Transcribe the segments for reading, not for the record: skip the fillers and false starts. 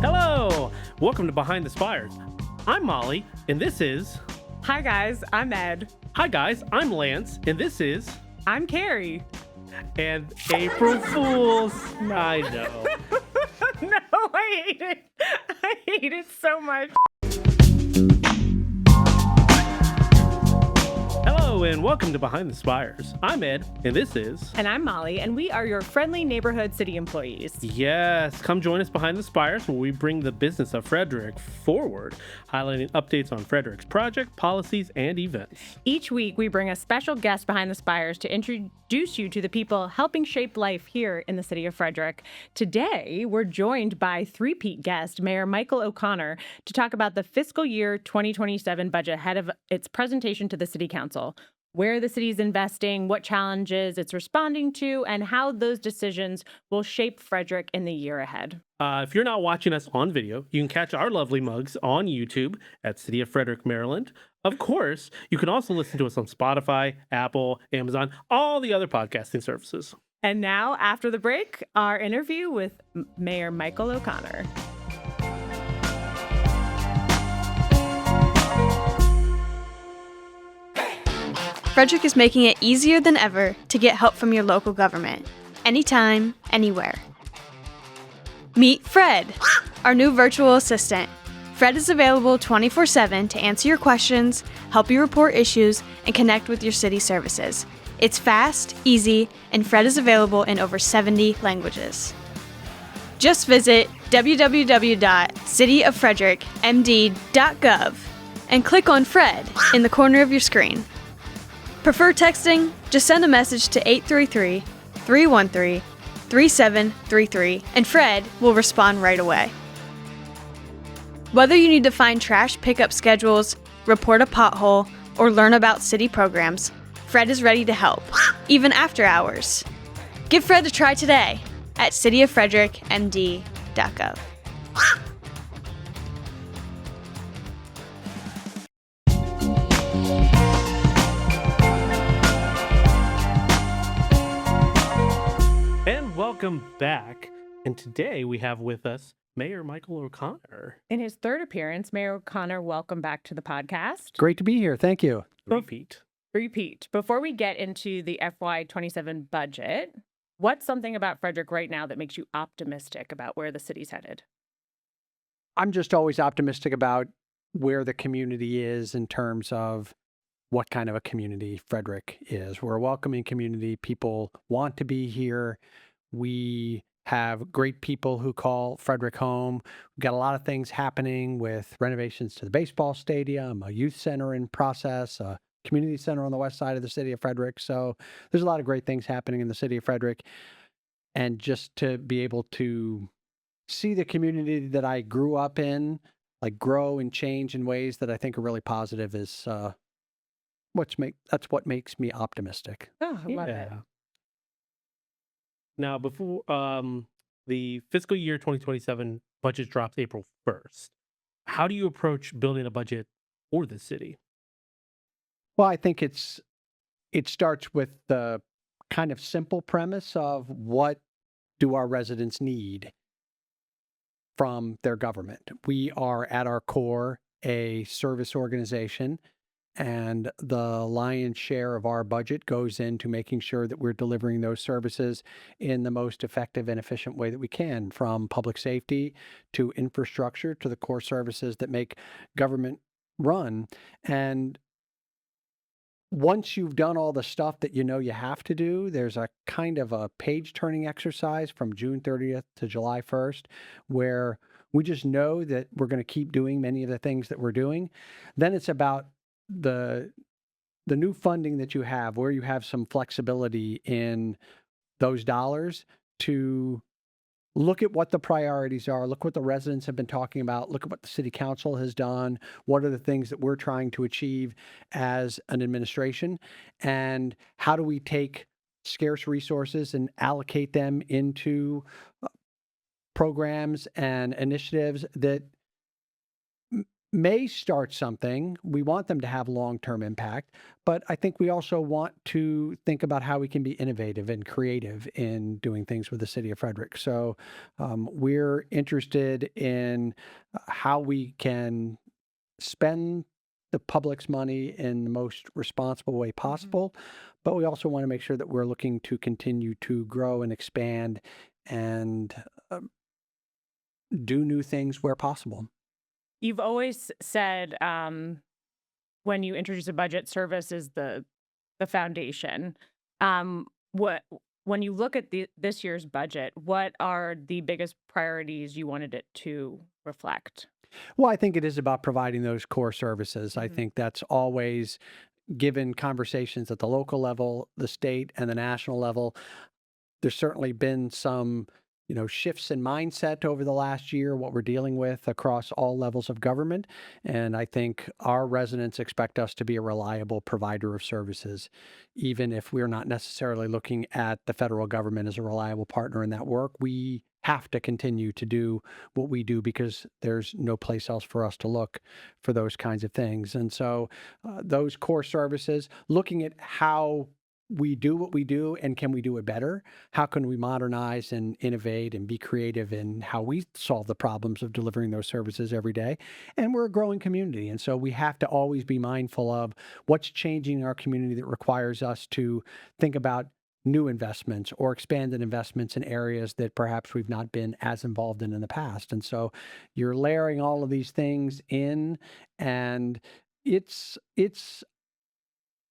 Hello, welcome to Behind the Spires. I'm Molly, and this is... Hi guys, I'm Ed. Hi guys, I'm Lance, and this is... I'm Carrie. And April Fools. I know. No, I hate it. I hate it so much. Hello, and welcome to Behind the Spires. I'm Ed, and this is... And I'm Molly, and we are your friendly neighborhood city employees. Yes, come join us Behind the Spires where we bring the business of Frederick forward, highlighting updates on Frederick's project, policies, and events. Each week, we bring a special guest behind the spires to introduce you to the people helping shape life here in the city of Frederick. Today, we're joined by three-peat guest, Mayor Michael O'Connor, to talk about the fiscal year 2027 budget ahead of its presentation to the City Council, where the city is investing, what challenges it's responding to, and how those decisions will shape Frederick in the year ahead. If you're not watching us on video, you can catch our lovely mugs on YouTube at City of Frederick, Maryland. Of course, you can also listen to us on Spotify, Apple, Amazon, all the other podcasting services. And now, after the break, our interview with Mayor Michael O'Connor. Frederick is making it easier than ever to get help from your local government, anytime, anywhere. Meet Fred, our new virtual assistant. Fred is available 24/7 to answer your questions, help you report issues, and connect with your city services. It's fast, easy, and Fred is available in over 70 languages. Just visit www.cityoffrederickmd.gov and click on Fred in the corner of your screen. Prefer texting? Just send a message to 833-313-3733 and Fred will respond right away. Whether you need to find trash pickup schedules, report a pothole, or learn about city programs, Fred is ready to help, even after hours. Give Fred a try today at cityoffrederickmd.gov. Welcome back, and today we have with us Mayor Michael O'Connor. In his third appearance, Mayor O'Connor, welcome back to the podcast. Great to be here. Thank you. Repeat. Before we get into the FY27 budget, what's something about Frederick right now that makes you optimistic about where the city's headed? I'm just always optimistic about where the community is in terms of what kind of a community Frederick is. We're a welcoming community. People want to be here. We have great people who call Frederick home. We've got a lot of things happening with renovations to the baseball stadium, a youth center in process, a community center on the west side of the city of Frederick. So there's a lot of great things happening in the city of Frederick. And just to be able to see the community that I grew up in, like grow and change in ways that I think are really positive is that's what makes me optimistic. Oh, I love it. Now, before the fiscal year 2027 budget drops April 1st, how do you approach building a budget for the city? Well, I think it starts with the kind of simple premise of what do our residents need from their government. We are at our core a service organization, and the lion's share of our budget goes into making sure that we're delivering those services in the most effective and efficient way that we can, from public safety to infrastructure to the core services that make government run. And once you've done all the stuff that you know you have to do, there's a kind of a page-turning exercise from June 30th to July 1st where we just know that we're going to keep doing many of the things that we're doing. Then it's about the new funding that you have, where you have some flexibility in those dollars to look at what the priorities are, look what the residents have been talking about, look at what the city council has done, what are the things that we're trying to achieve as an administration, and how do we take scarce resources and allocate them into programs and initiatives that may start something. We want them to have long-term impact, but I think we also want to think about how we can be innovative and creative in doing things with the city of Frederick. So we're interested in how we can spend the public's money in the most responsible way possible, but we also want to make sure that we're looking to continue to grow and expand and do new things where possible. You've always said when you introduce a budget, service is the foundation. What when you look at this year's budget, what are the biggest priorities you wanted it to reflect? Well, I think it is about providing those core services. I Mhm. think that's always given conversations at the local level, the state, and the national level. There's certainly been some, shifts in mindset over the last year, what we're dealing with across all levels of government. And I think our residents expect us to be a reliable provider of services, even if we're not necessarily looking at the federal government as a reliable partner in that work. We have to continue to do what we do because there's no place else for us to look for those kinds of things. And so those core services, looking at how we do what we do and can we do it better? How can we modernize and innovate and be creative in how we solve the problems of delivering those services every day? And we're a growing community. And so we have to always be mindful of what's changing in our community that requires us to think about new investments or expanded investments in areas that perhaps we've not been as involved in the past. And so you're layering all of these things in, and it's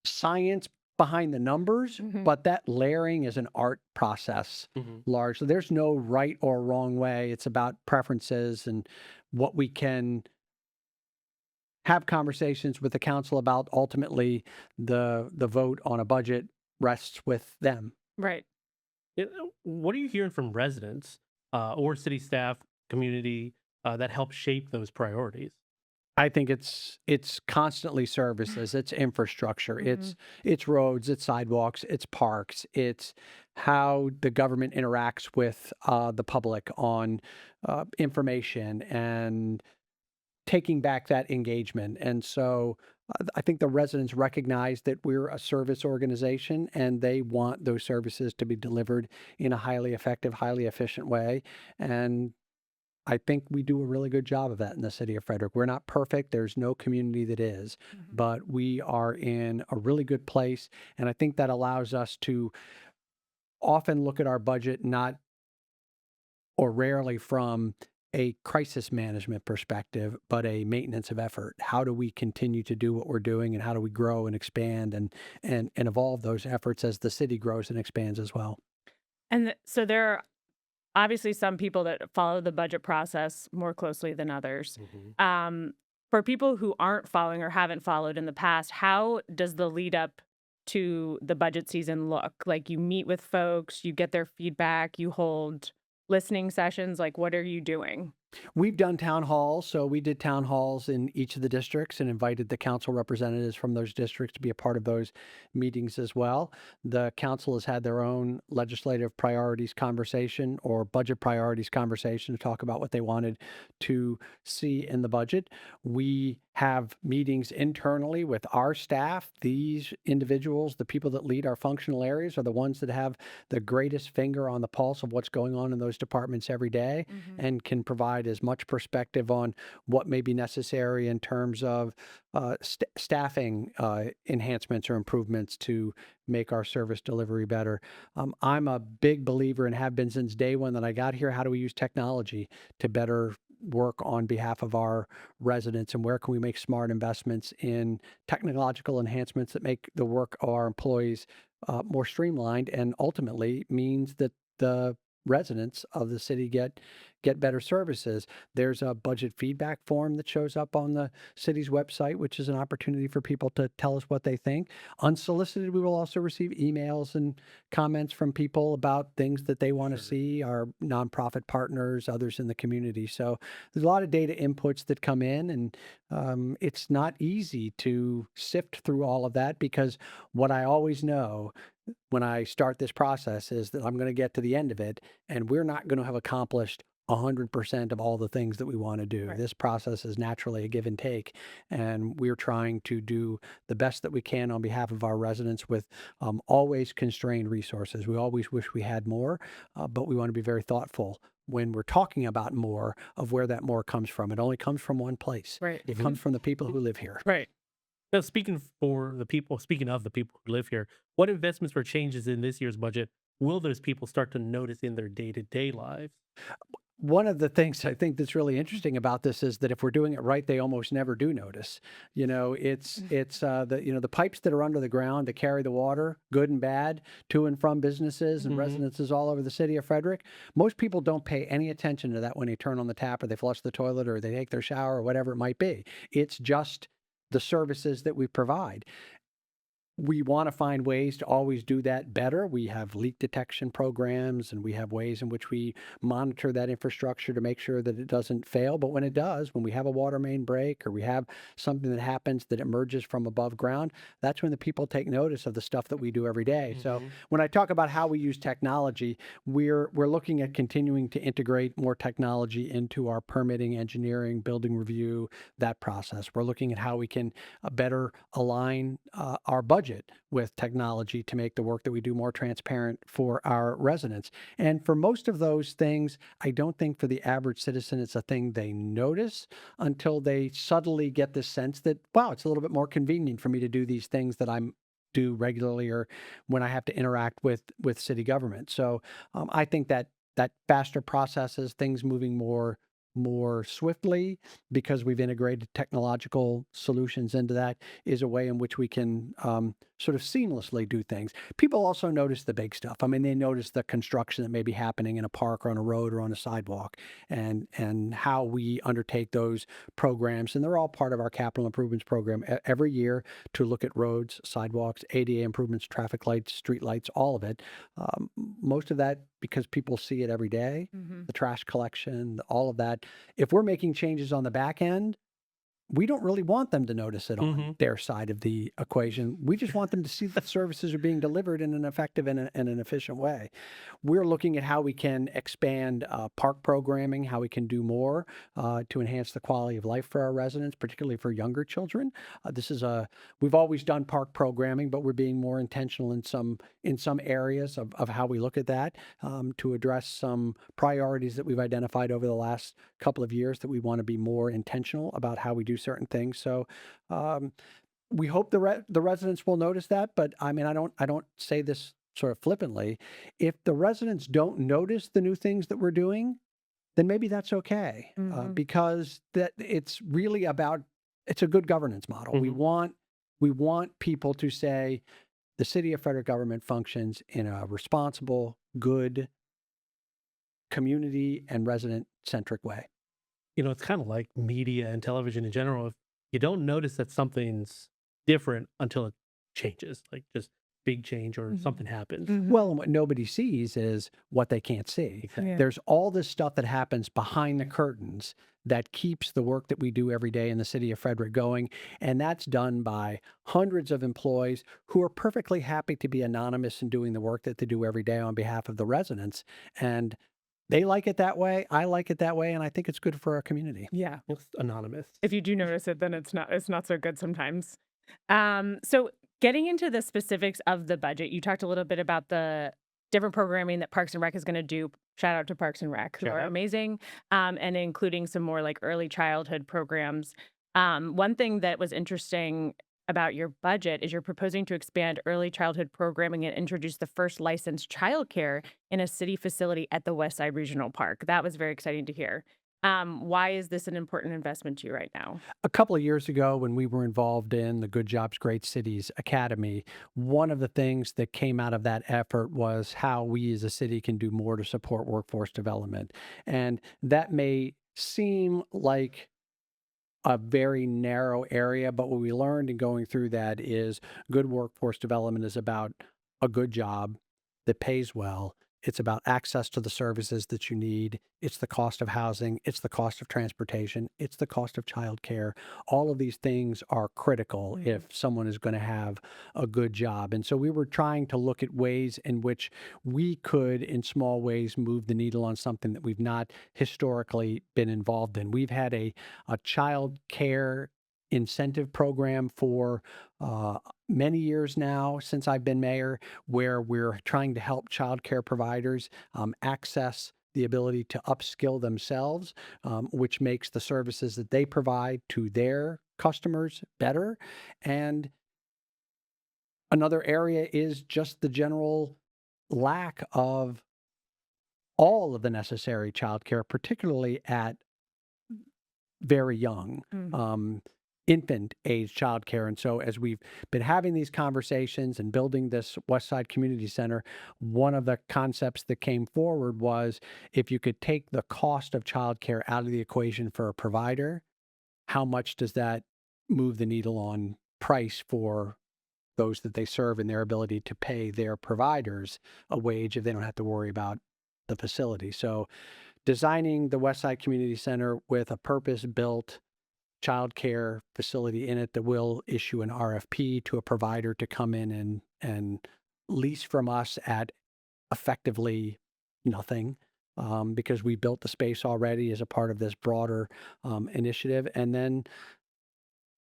science behind the numbers, Mhm. but that layering is an art process Hmm. largely. There's no right or wrong way. It's about preferences and what we can have conversations with the council about. Ultimately, the vote on a budget rests with them. Right. What are you hearing from residents or city staff, community that help shape those priorities? I think it's constantly services, it's infrastructure, Mhm. it's roads, it's sidewalks, it's parks, it's how the government interacts with the public on information and taking back that engagement. And so I think the residents recognize that we're a service organization and they want those services to be delivered in a highly effective, highly efficient way. And I think we do a really good job of that in the city of Frederick. We're not perfect. There's no community that is, Mhm. but we are in a really good place. And I think that allows us to often look at our budget not or rarely from a crisis management perspective, but a maintenance of effort. How do we continue to do what we're doing and how do we grow and expand and evolve those efforts as the city grows and expands as well? So there are obviously some people that follow the budget process more closely than others. Hmm. Um, for people who aren't following or haven't followed in the past, how does the lead up to the budget season look? Like you meet with folks, you get their feedback, you hold listening sessions. Like, what are you doing? We've done town halls. So we did town halls in each of the districts and invited the council representatives from those districts to be a part of those meetings as well. The council has had their own legislative priorities conversation or budget priorities conversation to talk about what they wanted to see in the budget. We have meetings internally with our staff. These individuals, the people that lead our functional areas, are the ones that have the greatest finger on the pulse of what's going on in those departments every day Mhm. and can provide as much perspective on what may be necessary in terms of staffing enhancements or improvements to make our service delivery better. I'm a big believer and have been since day one that I got here. How do we use technology to better work on behalf of our residents, and where can we make smart investments in technological enhancements that make the work of our employees more streamlined and ultimately means that the residents of the city get better services. There's a budget feedback form that shows up on the city's website, which is an opportunity for people to tell us what they think. Unsolicited, we will also receive emails and comments from people about things that they want to Sure. see, our nonprofit partners, others in the community. So there's a lot of data inputs that come in, and it's not easy to sift through all of that because what I always know when I start this process is that I'm going to get to the end of it and we're not going to have accomplished 100% of all the things that we want to do. Right. This process is naturally a give and take, and we're trying to do the best that we can on behalf of our residents with always constrained resources. We always wish we had more, but we want to be very thoughtful when we're talking about more of where that more comes from. It only comes from one place. Right. It comes from the people who live here. Right. Now, speaking of the people who live here, what investments or changes in this year's budget will those people start to notice in their day-to-day lives? One of the things I think that's really interesting about this is that if we're doing it right, they almost never do notice. It's the pipes that are under the ground that carry the water, good and bad, to and from businesses and residences all over the city of Frederick. Most people don't pay any attention to that when they turn on the tap or they flush the toilet or they take their shower or whatever it might be. It's just the services that we provide. We want to find ways to always do that better. We have leak detection programs and we have ways in which we monitor that infrastructure to make sure that it doesn't fail. But when it does, when we have a water main break or we have something that happens that emerges from above ground, that's when the people take notice of the stuff that we do every day. So when I talk about how we use technology, we're looking at continuing to integrate more technology into our permitting, engineering, building review, that process. We're looking at how we can better align our budget with technology to make the work that we do more transparent for our residents. And for most of those things, I don't think for the average citizen it's a thing they notice until they subtly get this sense that, wow, it's a little bit more convenient for me to do these things that I'm do regularly or when I have to interact with city government. So I think that faster processes, things moving more swiftly because we've integrated technological solutions into that is a way in which we can sort of seamlessly do things. People also notice the big stuff. I mean, they notice the construction that may be happening in a park or on a road or on a sidewalk and how we undertake those programs. And they're all part of our capital improvements program every year to look at roads, sidewalks, ADA improvements, traffic lights, street lights, all of it. Most of that because people see it every day, the trash collection, all of that. If we're making changes on the back end, we don't really want them to notice it on their side of the equation. We just want them to see that services are being delivered in an effective and an efficient way. We're looking at how we can expand park programming, how we can do more to enhance the quality of life for our residents, particularly for younger children. We've always done park programming, but we're being more intentional in some areas of how we look at that to address some priorities that we've identified over the last couple of years that we want to be more intentional about how we do certain things. So we hope the residents will notice that, but I mean, I don't say this sort of flippantly. If the residents don't notice the new things that we're doing, then maybe that's okay because that it's really about, it's a good governance model. We want people to say the City of Frederick government functions in a responsible, good, community and resident centric way. It's kind of like media and television in general. If you don't notice that something's different until it changes, like just big change or something happens. Well, and what nobody sees is what they can't see. Exactly. Yeah. There's all this stuff that happens behind the curtains that keeps the work that we do every day in the city of Frederick going. And that's done by hundreds of employees who are perfectly happy to be anonymous in doing the work that they do every day on behalf of the residents. And they like it that way. I like it that way. And I think it's good for our community. Yeah. It's anonymous. If you do notice it, then it's not so good sometimes. So getting into the specifics of the budget, you talked a little bit about the different programming that Parks and Rec is going to do. Shout out to Parks and Rec, who are amazing, and including some more like early childhood programs. One thing that was interesting about your budget is you're proposing to expand early childhood programming and introduce the first licensed childcare in a city facility at the West Side Regional Park. That was very exciting to hear. Why is this an important investment to you right now? A couple of years ago, when we were involved in the Good Jobs, Great Cities Academy, one of the things that came out of that effort was how we as a city can do more to support workforce development. And that may seem like a very narrow area, but what we learned in going through that is good workforce development is about a good job that pays well It's about access to the services that you need. It's the cost of housing. It's the cost of transportation. It's the cost of childcare. All of these things are critical Mhm. if someone is going to have a good job. And so we were trying to look at ways in which we could, in small ways, move the needle on something that we've not historically been involved in. We've had a child care incentive program for many years now since I've been mayor, where we're trying to help childcare providers access the ability to upskill themselves, which makes the services that they provide to their customers better. And another area is just the general lack of all of the necessary childcare, particularly at very young, Mm. infant age childcare. And so, as we've been having these conversations and building this West Side Community Center, one of the concepts that came forward was if you could take the cost of childcare out of the equation for a provider, how much does that move the needle on price for those that they serve and their ability to pay their providers a wage if they don't have to worry about the facility? So, designing the West Side Community Center with a purpose-built childcare facility in it that will issue an RFP to a provider to come in and lease from us at effectively nothing, because we built the space already as a part of this broader initiative. And then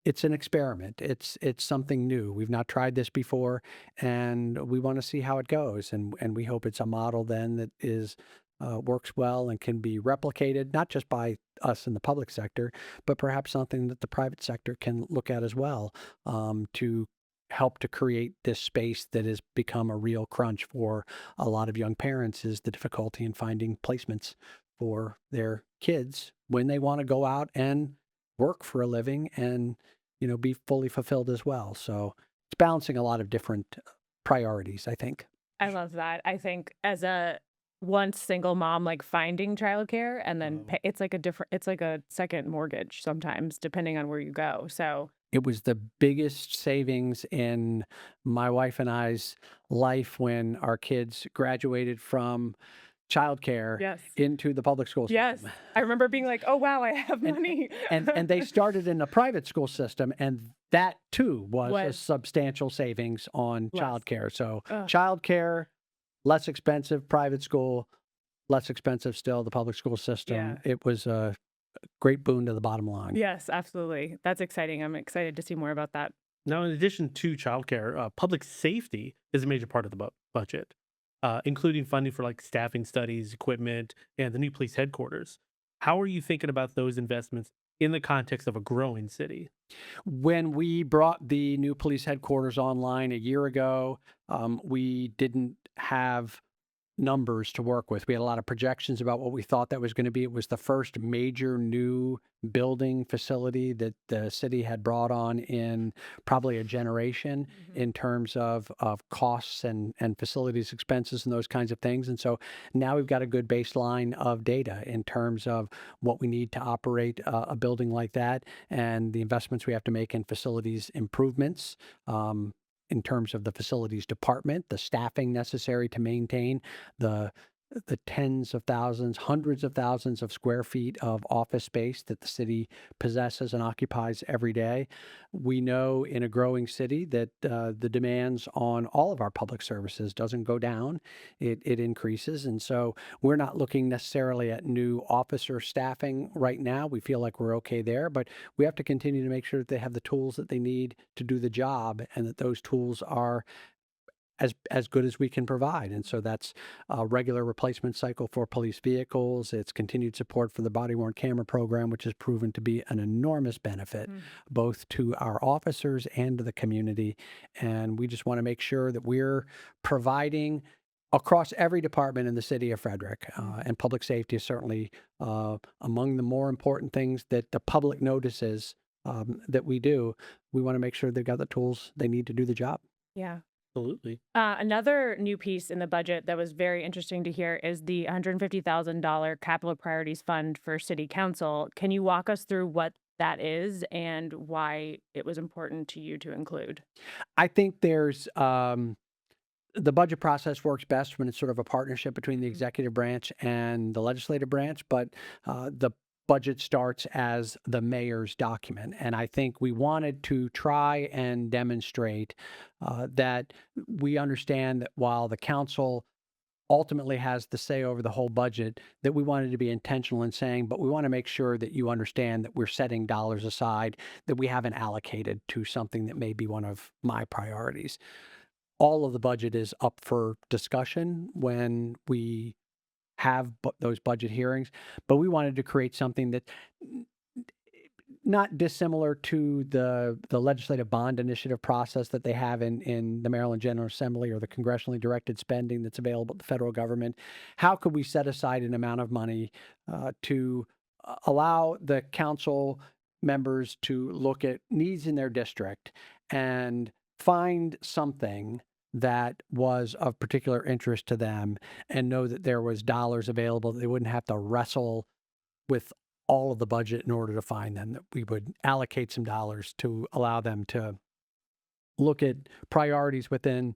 it's an experiment. It's something new. We've not tried this before, and we want to see how it goes. And we hope it's a model then that is works well and can be replicated, not just by us in the public sector, but perhaps something that the private sector can look at as well, to help to create this space that has become a real crunch for a lot of young parents, is the difficulty in finding placements for their kids when they want to go out and work for a living and be fully fulfilled as well. So it's balancing a lot of different priorities, I think. I love that. I think as a once single mom, like finding childcare and then it's like it's like a second mortgage sometimes, depending on where you go. So It was the biggest savings in my wife and I's life when our kids graduated from childcare yes, into the public school yes, system. I remember being like, oh wow, I have And money. and they started in the private school system, and that too was a Was substantial savings on less. childcare. So Ugh. childcare, less expensive, private school, less expensive still, the public school system. Yeah. It was a great boon to the bottom line. Yes, absolutely. That's exciting. I'm excited to see more about that. Now, in addition to childcare, public safety is a major part of the budget, including funding for like staffing studies, equipment, and the new police headquarters. How are you thinking about those investments in the context of a growing city? When we brought the new police headquarters online a year ago, we didn't have numbers to work with. We had a lot of projections about what we thought that was going to be. It was the first major new building facility that the city had brought on in probably a generation in terms of costs and facilities expenses and those kinds of things. And so now we've got a good baseline of data in terms of what we need to operate a building like that and the investments we have to make in facilities improvements. In terms of the facilities department, the staffing necessary to maintain the tens of thousands, hundreds of thousands of square feet of office space that the city possesses and occupies every day. We know in a growing city that the demands on all of our public services doesn't go down, it increases. And so we're not looking necessarily at new officer staffing right now. We feel like we're okay there, but we have to continue to make sure that they have the tools that they need to do the job and that those tools are as good as we can provide. And so that's a regular replacement cycle for police vehicles. It's continued support for the body worn camera program, which has proven to be an enormous benefit both to our officers and to the community. And we just want to make sure that we're providing across every department in the city of Frederick. And public safety is certainly among the more important things that the public notices that we do. We want to make sure they've got the tools they need to do the job. Yeah. Absolutely. Another new piece in the budget that was very interesting to hear is the $150,000 Capital Priorities Fund for City Council. Can you walk us through what that is and why it was important to you to include? I think there's the budget process works best when it's sort of a partnership between the executive branch and the legislative branch, but the budget starts as the mayor's document. And I think we wanted to try and demonstrate that we understand that while the council ultimately has the say over the whole budget, that we wanted to be intentional in saying, but we want to make sure that you understand that we're setting dollars aside that we haven't allocated to something that may be one of my priorities. All of the budget is up for discussion when we have those budget hearings, but we wanted to create something that not dissimilar to the legislative bond initiative process that they have in the Maryland General Assembly or the congressionally directed spending that's available to the federal government. How could we set aside an amount of money to allow the council members to look at needs in their district and find something that was of particular interest to them and know that there was dollars available, that they wouldn't have to wrestle with all of the budget in order to find them, that we would allocate some dollars to allow them to look at priorities within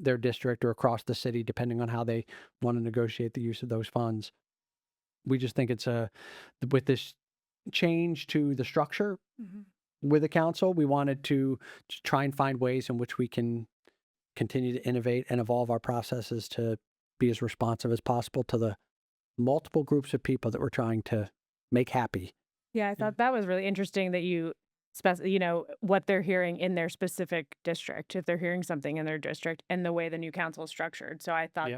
their district or across the city, depending on how they want to negotiate the use of those funds. We just think it's with this change to the structure with the council, we wanted to try and find ways in which we can continue to innovate and evolve our processes to be as responsive as possible to the multiple groups of people that we're trying to make happy. Yeah, I thought that was really interesting that you what they're hearing in their specific district, if they're hearing something in their district and the way the new council is structured. So I thought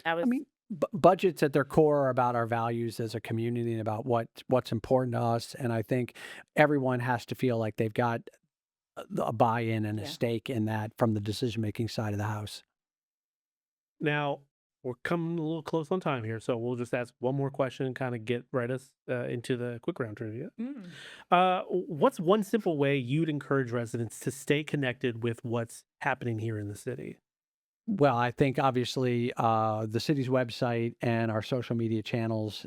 that was... I mean, budgets at their core are about our values as a community and about what's important to us. And I think everyone has to feel like they've got a buy-in and a stake in that from the decision-making side of the house. Now, we're coming a little close on time here, so we'll just ask one more question and kind of get us into the quick round trivia. What's one simple way you'd encourage residents to stay connected with what's happening here in the city? Well, I think obviously the city's website and our social media channels,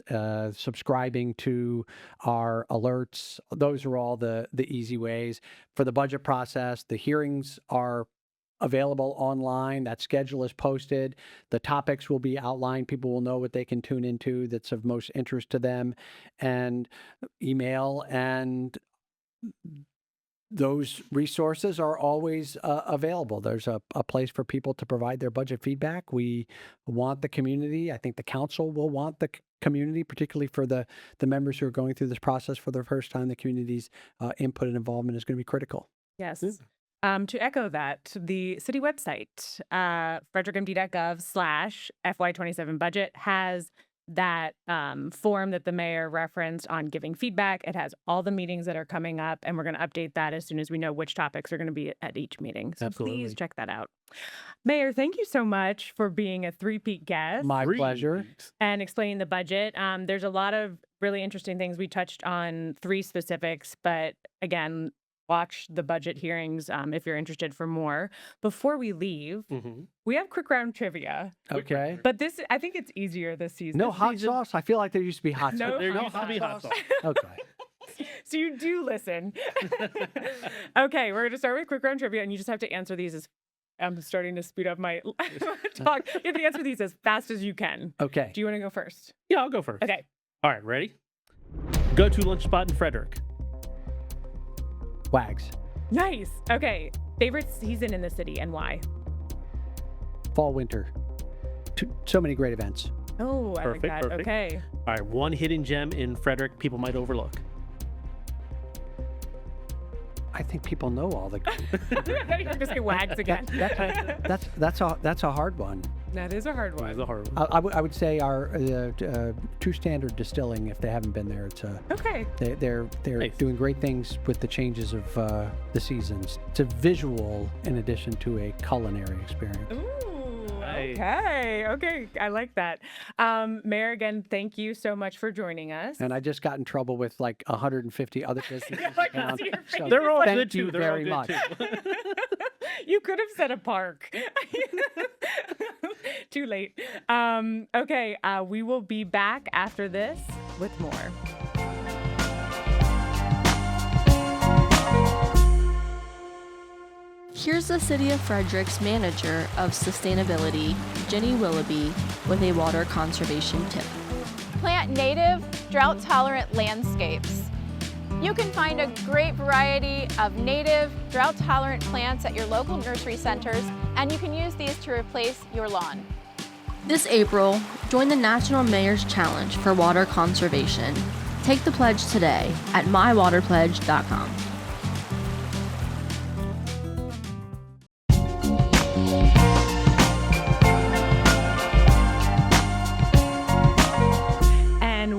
subscribing to our alerts, those are all the easy ways. For the budget process, the hearings are available online. That schedule is posted. The topics will be outlined. People will know what they can tune into that's of most interest to them. And email and those resources are always available. There's a place for people to provide their budget feedback. We want the community. I think the council will want the community, particularly for the members who are going through this process for the first time. The community's input and involvement is going to be critical. Yes. To echo that, the city website, frederickmd.gov/FY27 budget, has that form that the mayor referenced on giving feedback. It has all the meetings that are coming up, and we're going to update that as soon as we know which topics are going to be at each meeting. So please check that out. Mayor, thank you so much for being a three-peat guest. My pleasure. And explaining the budget. There's a lot of really interesting things. We touched on 3 specifics, but again, watch the budget hearings if you're interested for more. Before we leave, we have quick round trivia. Okay. But I think it's easier this season. No hot sauce? I feel like there used to be hot sauce. No, there used to be hot sauce. Okay. So you do listen. Okay, we're going to start with quick round trivia, and you just have to answer these as... I'm starting to speed up my talk. You have to answer these as fast as you can. Okay. Do you want to go first? Yeah, I'll go first. Okay. All right, ready? Go-to lunch spot in Frederick. Wags. Nice. Okay. Favorite season in the city and why? Fall, winter. So many great events. Oh, I like that. Perfect. Okay. All right, one hidden gem in Frederick people might overlook. I think people know all the. I thought you were going to say Wags again. That's a hard one. That is a hard one. That is a hard one. I would say our True Standard Distilling. If they haven't been there, it's okay. They're nice. Doing great things with the changes of the seasons. It's a visual in addition to a culinary experience. Ooh, okay. I like that. Mayor, again, thank you so much for joining us. And I just got in trouble with like 150 other businesses. So they're all good too. Thank you very much. You could have said a park. Too late. Okay, we will be back after this with more. Here's the City of Frederick's Manager of Sustainability, Jenny Willoughby, with a water conservation tip. Plant native, drought-tolerant landscapes. You can find a great variety of native, drought-tolerant plants at your local nursery centers, and you can use these to replace your lawn. This April, join the National Mayor's Challenge for Water Conservation. Take the pledge today at mywaterpledge.com.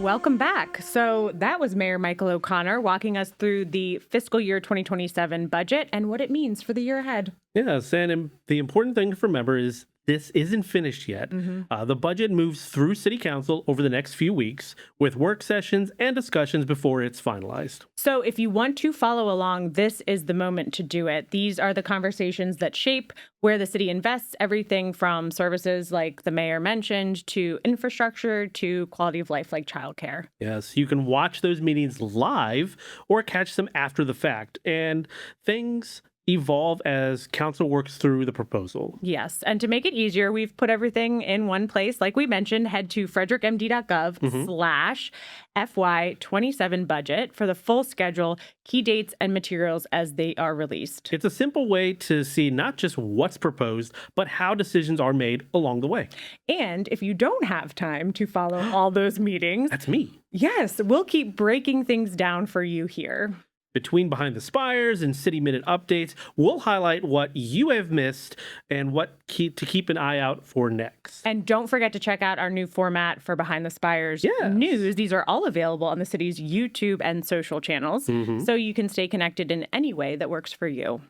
Welcome back. So that was Mayor Michael O'Connor walking us through the fiscal year 2027 budget and what it means for the year ahead. Yes, and the important thing to remember is this isn't finished yet. The budget moves through City Council over the next few weeks with work sessions and discussions before it's finalized. So if you want to follow along, this is the moment to do it. These are the conversations that shape where the city invests, everything from services like the mayor mentioned to infrastructure to quality of life like childcare. Yes, you can watch those meetings live or catch them after the fact. And things evolve as council works through the proposal. Yes, and to make it easier, we've put everything in one place. Like we mentioned, head to frederickmd.gov/FY27 budget for the full schedule, key dates, and materials as they are released. It's a simple way to see not just what's proposed, but how decisions are made along the way. And if you don't have time to follow all those meetings, that's me. Yes, we'll keep breaking things down for you here. Between Behind the Spires and City Minute updates, we'll highlight what you have missed and what to keep an eye out for next. And don't forget to check out our new format for Behind the Spires news. These are all available on the city's YouTube and social channels, so you can stay connected in any way that works for you.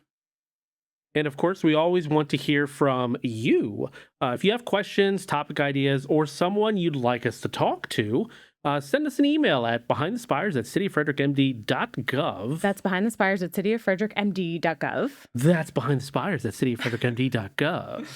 And of course, we always want to hear from you. If you have questions, topic ideas, or someone you'd like us to talk to, send us an email at behindthespires@cityoffrederickmd.gov. That's behindthespires@cityoffrederickmd.gov. That's behindthespires@cityoffrederickmd.gov.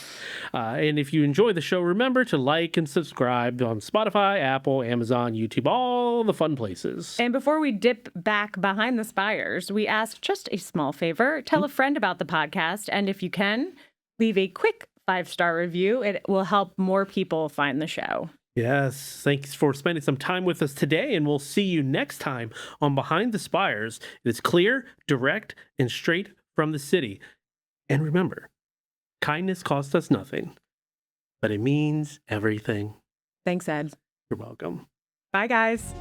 And if you enjoy the show, remember to like and subscribe on Spotify, Apple, Amazon, YouTube, all the fun places. And before we dip back behind the spires, we ask just a small favor. Tell a friend about the podcast. And if you can, leave a quick 5-star review. It will help more people find the show. Yes, thanks for spending some time with us today, and we'll see you next time on Behind the Spires. It's clear, direct, and straight from the city. And remember, kindness costs us nothing, but it means everything. Thanks, Ed. You're welcome. Bye, guys.